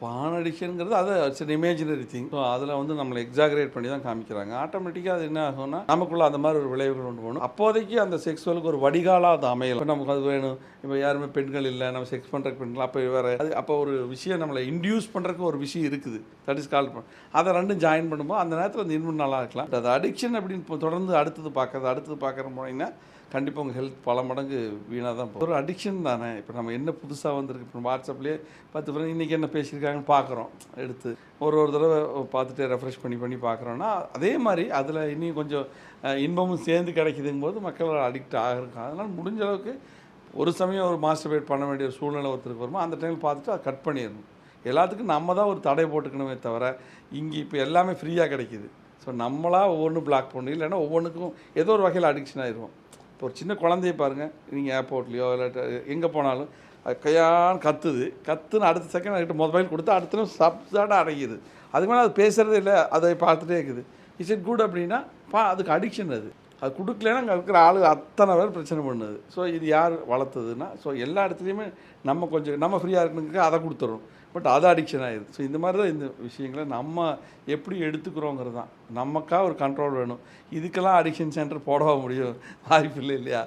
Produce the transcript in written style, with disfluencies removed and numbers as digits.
பான் அடிக்ஷன்ங்கிறது அது it's an imaginary thing. So அதில் வந்து நம்மளை எக்ஸாகரேட் பண்ணி தான் காமிக்கிறாங்க. ஆட்டோமேட்டிக்காக அது என்ன ஆகும்னா நமக்குள்ள அந்த மாதிரி ஒரு விளைவுகள் கொண்டு போகணும். அப்போதைக்கு அந்த செக்ஸுவலுக்கு ஒரு வடிகாலாக அது அமையலாம். இப்போ நமக்கு அது வேணும், இப்போ யாருமே பெண்கள் இல்லை, நம்ம செக்ஸ் பண்ணுறக்கு பெண்கள், அப்போ வேறு அது அப்போ ஒரு விஷயம் நம்மளை இன்டியூஸ் பண்ணுறதுக்கு ஒரு விஷயம் இருக்குது. தட் இஸ் கால் அதை ரெண்டும் ஜாயின் பண்ணும்போது அந்த நேரத்தில் அந்த இன்னும் நல்லா இருக்கலாம். அது அடிக்ஷன் அப்படின்னு இப்போ தொடர்ந்து அடுத்தது பார்க்குற போனீங்கன்னா கண்டிப்பாக உங்கள் ஹெல்த் பல மடங்கு வீணாக தான் போகும். ஒரு அடிக்ஷன் தானே. இப்போ நம்ம என்ன புதுசாக வந்திருக்கு, இப்போ வாட்ஸ்அப்லேயே 10 ஃப்ரெண்ட் இன்றைக்கி என்ன பேசியிருக்காங்கன்னு பார்க்குறோம், எடுத்து ஒரு தடவை பார்த்துட்டு ரெஃப்ரெஷ் பண்ணி பார்க்குறோன்னா அதே மாதிரி அதில் இன்னும் கொஞ்சம் இன்பமும் சேர்ந்து கிடைக்குதுங்கும் போது மக்கள் அடிக்ட் ஆகிருக்காங்க. அதனால் முடிஞ்ச அளவுக்கு ஒரு சமயம் ஒரு மாஸ்டர்பேட் பண்ண வேண்டிய ஒரு சூழ்நிலை ஒருத்தருக்கு வருமோ அந்த டைமில் பார்த்துட்டு அதை கட் பண்ணிடணும். எல்லாத்துக்கும் நம்ம தான் ஒரு தடை போட்டுக்கணுமே தவிர இங்கே இப்போ எல்லாமே ஃப்ரீயாக கிடைக்கிது. ஸோ நம்மளாக ஒவ்வொன்றும் பிளாக் பண்ணணும், இல்லைன்னா ஒவ்வொன்றுக்கும் ஏதோ ஒரு வகையில் அடிக்ஷன் ஆயிடுவோம். இப்போ ஒரு சின்ன குழந்தைய பாருங்கள், நீங்கள் ஏர்போர்ட்லேயோ இல்லை எங்கே போனாலும் கையான்னு கத்துன்னு அடுத்த செகண்ட் அதுக்கிட்ட மொபைல் கொடுத்து அடுத்த சப்ஸாடாக அடையுது. அதுக்கு மேலே அது பேசுகிறதே இல்லை, அதை பார்த்துட்டே இருக்குது. இட்ஸ் இட் குட் அப்படின்னா அதுக்கு அடிக்ஷன். அது கொடுக்கலன்னா அங்கே இருக்கிற ஆளு அத்தனை பேர் பிரச்சனை பண்ணுது. ஸோ இது யார் வளர்த்ததுன்னா, ஸோ எல்லா இடத்துலையுமே நம்ம கொஞ்சம் நம்ம ஃப்ரீயாக இருக்கணுங்க அதை கொடுத்துட்றோம். பட் அது அடிக்ஷன் ஆகிடுது. ஸோ இந்த மாதிரி தான் இந்த விஷயங்களை நம்ம எப்படி எடுத்துக்கிறோங்கிறது தான். நமக்காக ஒரு கண்ட்ரோல் வேணும். இதுக்கெல்லாம் அடிக்ஷன் சென்டர் போடவா முடியும்? வாய்ப்பு இல்லை இல்லையா?